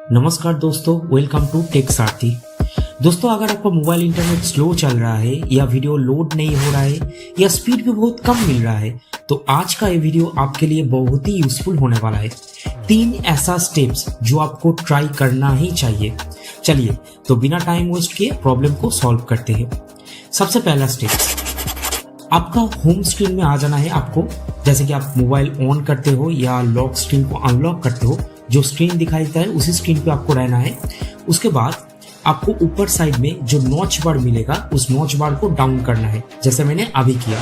नमस्कार दोस्तों, welcome to take सारथी। दोस्तों, अगर आपका मोबाइल इंटरनेट स्लो चल रहा है या वीडियो लोड नहीं हो रहा है या स्पीड भी बहुत कम मिल रहा है तो आज का ये वीडियो आपके लिए बहुत ही यूजफुल होने वाला है। 3 ऐसा स्टेप्स जो आपको ट्राई करना ही चाहिए। चलिए तो बिना टाइम वेस्ट किए प्रॉब्लम को सॉल्व करते हैं। सबसे पहला स्टेप, आपका होम स्क्रीन में आ जाना है आपको। जैसे कि आप मोबाइल ऑन करते हो या लॉक स्क्रीन को अनलॉक करते हो, जो स्क्रीन दिखाई देता है उसी स्क्रीन पे आपको रहना है। उसके बाद आपको ऊपर साइड में जो नॉच बार मिलेगा उस नॉच बार को डाउन करना है, जैसे मैंने अभी किया।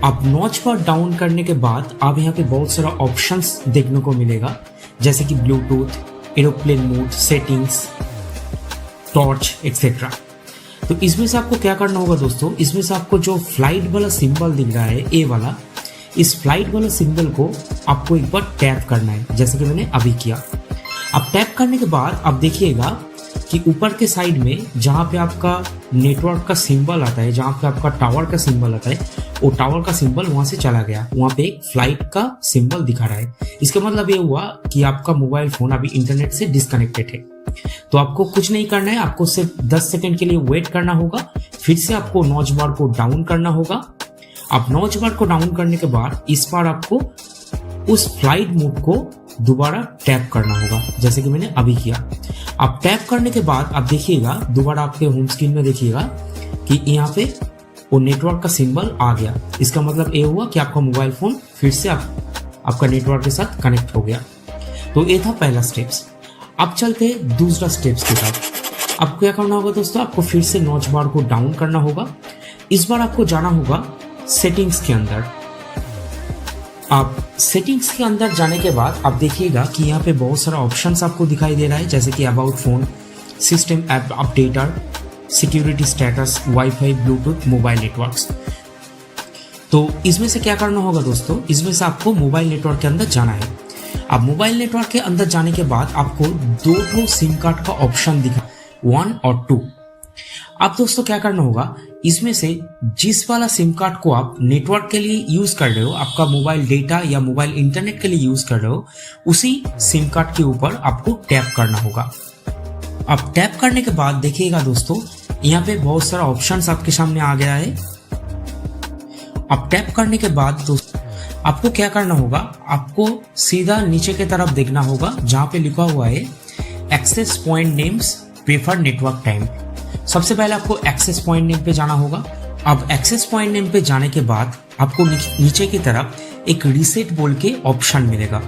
आप नॉच बार डाउन करने के बाद आप यहाँ पे बहुत सारा ऑप्शंस देखने को मिलेगा, जैसे कि Bluetooth, aeroplane mode, settings, torch etcetera. तो इसमें से आपको क्या करना होगा दोस्तों, इसमें से आपको जो फ्लाइट वाला सिंबल दिख रहा है ए वाला, इस फ्लाइट वाले सिंबल को आपको एक बार टैप करना है, जैसे कि मैंने अभी किया। अब टैप करने के बाद आप देखिएगा कि ऊपर के साइड में जहाँ पे आपका नेटवर्क का सिंबल आता है, जहाँ पे आपका टावर का सिंबल आता है, वो टावर का सिंबल वहाँ से चला गया। वहाँ पे एक फ्लाइट का सिंबल दिखा रहा है। इसका मतलब ये हुआ कि आपका मोबाइल फोन अभी इंटरनेट से डिस्कनेक्टेड है। तो आपको कुछ नहीं करना है, आपको सिर्फ 10 सेकंड के लिए वेट करना होगा। फिर से आपको नॉच बार को डाउन करना होगा। आप नॉच बार को डाउन करने के बाद इस बार आपको उस फ्लाइट मोड को दोबारा टैप करना होगा, जैसे कि मैंने अभी किया। आप टैप करने के बाद आप देखिएगा, दोबारा आपके होम स्क्रीन में देखिएगा कि यहाँ पे वो नेटवर्क का सिंबल आ गया। इसका मतलब ये हुआ कि आपका मोबाइल फोन फिर से आपका नेटवर्क के साथ कनेक्ट हो गया। तो ये था पहला स्टेप्स। अब चलते दूसरा स्टेप्स के साथ। आपको क्या करना होगा दोस्तों, आपको फिर से नॉच बार को डाउन करना होगा। इस बार आपको जाना होगा सेटिंग्स के अंदर। आप सेटिंग्स के अंदर जाने के बाद आप देखिएगा कि यहाँ पे बहुत सारा ऑप्शंस आपको दिखाई दे रहा है, जैसे कि about phone, system app updater, security status, wifi, Bluetooth, mobile networks. तो इसमें से क्या करना होगा दोस्तों, इसमें से आपको मोबाइल नेटवर्क के अंदर जाना है। अब मोबाइल नेटवर्क के अंदर जाने के बाद आपको 2 सिम कार्ड का ऑप्शन दिखा, 1 और 2। अब दोस्तों क्या करना होगा, इसमें से जिस वाला सिम कार्ड को आप नेटवर्क के लिए यूज कर रहे हो, आपका मोबाइल डेटा या मोबाइल इंटरनेट के लिए यूज कर रहे हो, उसी सिम कार्ड के ऊपर आपको टैप करना होगा। अब टैप करने के बाद देखिएगा दोस्तों, यहाँ पे बहुत सारा ऑप्शंस आपके सामने आ गया है। अब टैप करने के बाद दोस्तों आपको क्या करना होगा, आपको सीधा नीचे की तरफ देखना होगा, जहां पे लिखा हुआ है access point names prefer network time. सबसे पहले आपको एक्सेस पॉइंट नेम पे जाना होगा। अब एक्सेस पॉइंट नेम पे जाने के बाद आपको नीचे की तरफ एक रीसेट बोल के ऑप्शन मिलेगा।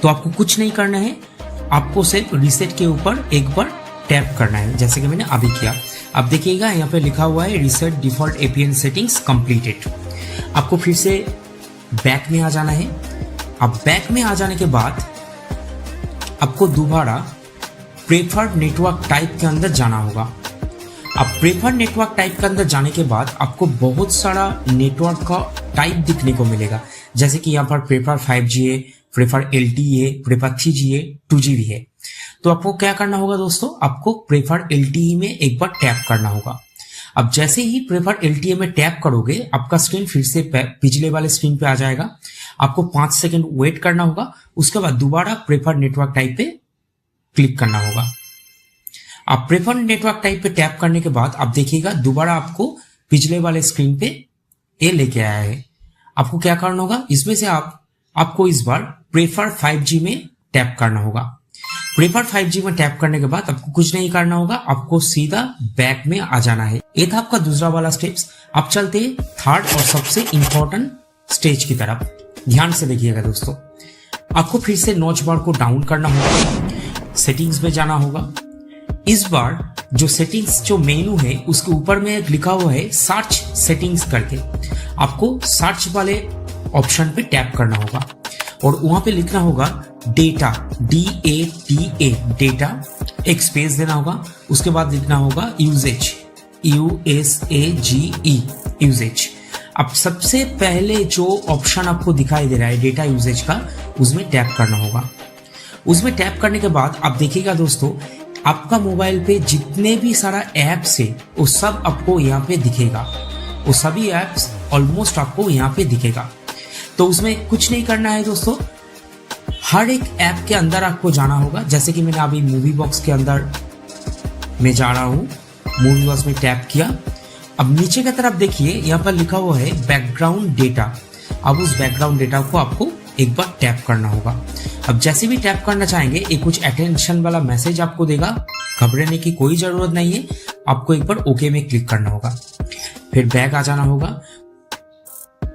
तो आपको कुछ नहीं करना है, आपको सिर्फ रीसेट के ऊपर एक बार टैप करना है, जैसे कि मैंने अभी किया। अब देखिएगा यहाँ पे लिखा हुआ है reset default APN settings completed. आपको फिर से बैक में आ जाना है। अब बैक में आ जाने के बाद आपको दोबारा प्रेफर्ड नेटवर्क टाइप के अंदर जाना होगा। अब प्रेफर्ड नेटवर्क टाइप के अंदर जाने के बाद आपको बहुत सारा नेटवर्क का टाइप दिखने को मिलेगा, जैसे कि यहाँ पर प्रेफर 5G है, प्रेफर LTE है, प्रेफर 3G है, 2G है। तो आपको क्या करना होगा दोस्तों, आपको प्रेफर LTE में एक बार टैप करना होगा। अब जैसे ही प्रेफर LTE में टैप करोगे, आपका स्क्रीन फिर से पिछले वाले स्क्रीन पे आ जाएगा। आपको 5 सेकंड वेट करना होगा। उसके बाद दोबारा प्रेफर नेटवर्क टाइप पे क्लिक करना होगा। आप प्रेफर नेटवर्क टाइप पे टैप करने के बाद आप देखिएगा दोबारा आपको पिछले वाले स्क्रीन पे ये लेके आया है। आपको क्या करना होगा, इसमें से आपको इस बार प्रेफर 5G में टैप करना होगा। प्रेफर 5G में टैप करने के बाद आपको कुछ नहीं करना होगा, आपको सीधा बैक में आ जाना है। ये था आपका दूसरा वाला स्टेप्स। अब चलते थर्ड और सबसे इंपॉर्टेंट स्टेज की तरफ। ध्यान से देखिएगा दोस्तों, आपको फिर से नॉच बार को डाउन करना होगा, सेटिंग्स में जाना होगा। इस बार जो सेटिंग्स जो मेनू है उसके ऊपर में लिखा हुआ है सर्च सेटिंग्स करके, आपको सर्च वाले ऑप्शन पे टैप करना होगा और वहां पे लिखना होगा डेटा, DATA, डेटा, एक स्पेस देना होगा। उसके बाद लिखना होगा यूजेज, USAGE, यूजेज। अब सबसे पहले जो ऑप्शन आपको दिखाई दे रहा है डेटा यूजेज का, उसमें टैप करना होगा। उसमें टैप करने के बाद आप देखिएगा दोस्तों, आपका मोबाइल पे जितने भी सारा ऐप्स है वो सब आपको यहाँ पे दिखेगा। वो सभी ऐप्स ऑलमोस्ट आपको यहाँ पे दिखेगा। तो उसमें कुछ नहीं करना है दोस्तों, हर एक ऐप के अंदर आपको जाना होगा। जैसे कि मैंने अभी मूवी बॉक्स के अंदर में जा रहा हूँ, मूवी बॉक्स में टैप किया। अब नीचे की तरफ देखिए, यहाँ पर लिखा हुआ है बैकग्राउंड डेटा। अब उस बैकग्राउंड डेटा को आपको एक बार टैप करना होगा। अब जैसे भी टैप करना चाहेंगे, एक कुछ अटेंशन वाला मैसेज आपको देगा। घबराने की कोई जरूरत नहीं है, आपको एक बार ओके में क्लिक करना होगा। फिर बैक आ जाना होगा,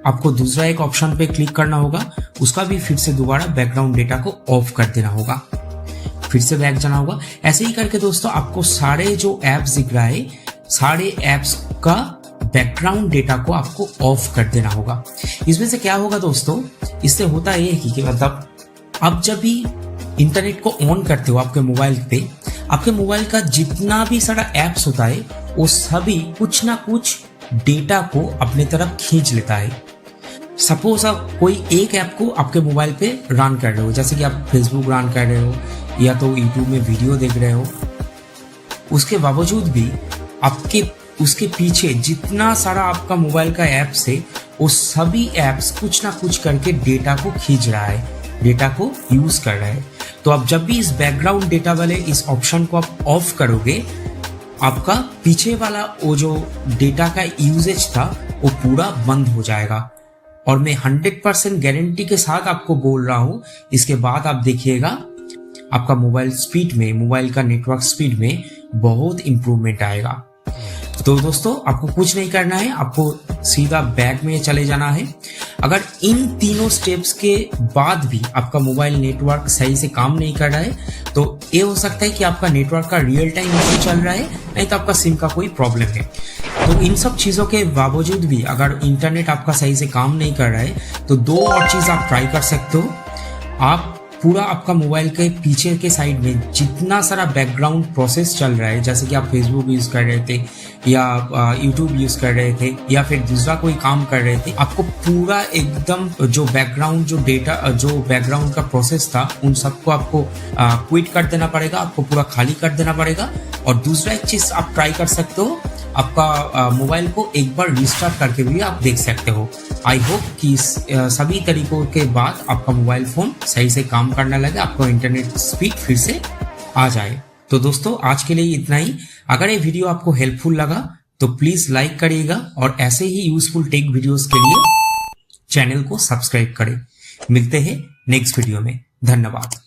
आपको दूसरा एक ऑप्शन पे क्लिक करना होगा, उसका भी फिर से दोबारा बैकग्राउंड डेटा को ऑफ कर देना होगा। फिर से बैक जाना होगा। ऐसे ही करके दोस्तों आपको सारे जो एप्स दिख रहा है, सारे एप्स का बैकग्राउंड डेटा को आपको ऑफ कर देना होगा। इसमें से क्या होगा दोस्तों, इससे होता है कि मतलब आप जब भी इंटरनेट को ऑन करते हो आपके मोबाइल पे, आपके मोबाइल का जितना भी सारा एप्स होता है वो सभी कुछ ना कुछ डेटा को अपने तरफ खींच लेता है। सपोज आप कोई एक ऐप को आपके मोबाइल पे रन कर रहे हो, जैसे कि आप फेसबुक रन कर रहे हो या तो यूट्यूब में वीडियो देख रहे हो, उसके बावजूद भी आपके उसके पीछे जितना सारा आपका मोबाइल का ऐप्स है वो सभी ऐप्स कुछ ना कुछ करके डेटा को खींच रहा है, डेटा को यूज कर रहा है। तो आप जब भी इस बैकग्राउंड डेटा वाले इस ऑप्शन को आप ऑफ करोगे, आपका पीछे वाला वो जो डेटा का यूजेज था वो पूरा बंद हो जाएगा। और मैं 100% गारंटी के साथ आपको बोल रहा हूं, इसके बाद आप देखिएगा आपका मोबाइल स्पीड में, मोबाइल का नेटवर्क स्पीड में बहुत इंप्रूवमेंट आएगा। तो दोस्तों आपको कुछ नहीं करना है, आपको सीधा बैक में चले जाना है। अगर इन तीनों स्टेप्स के बाद भी आपका मोबाइल नेटवर्क सही से काम नहीं कर रहा है, तो ये हो सकता है कि आपका नेटवर्क का रियल टाइम इशू चल रहा है, नहीं तो आपका सिम का कोई प्रॉब्लम है। तो इन सब चीज़ों के बावजूद भी अगर इंटरनेट आपका सही से काम नहीं कर रहा है, तो दो और चीज़ आप ट्राई कर सकते हो। आप पूरा आपका मोबाइल के पीछे के साइड में जितना सारा बैकग्राउंड प्रोसेस चल रहा है, जैसे कि आप फेसबुक यूज़ कर रहे थे या यूट्यूब यूज़ कर रहे थे या फिर दूसरा कोई काम कर रहे थे, आपको पूरा एकदम जो बैकग्राउंड जो डेटा जो बैकग्राउंड का प्रोसेस था उन सबको आपको क्विट कर देना पड़ेगा, आपको पूरा खाली कर देना पड़ेगा। और दूसरा एक चीज़ आप ट्राई कर सकते हो, आपका मोबाइल को एक बार रिस्टार्ट करके भी आप देख सकते हो। आई होप कि इस सभी तरीकों के बाद आपका मोबाइल फ़ोन सही से काम करने लगे, आपको इंटरनेट स्पीड फिर से आ जाए। तो दोस्तों आज के लिए इतना ही। अगर ये वीडियो आपको हेल्पफुल लगा तो प्लीज़ लाइक करिएगा और ऐसे ही यूजफुल टेक वीडियोस के लिए चैनल को सब्सक्राइब करें। मिलते हैं नेक्स्ट वीडियो में। धन्यवाद।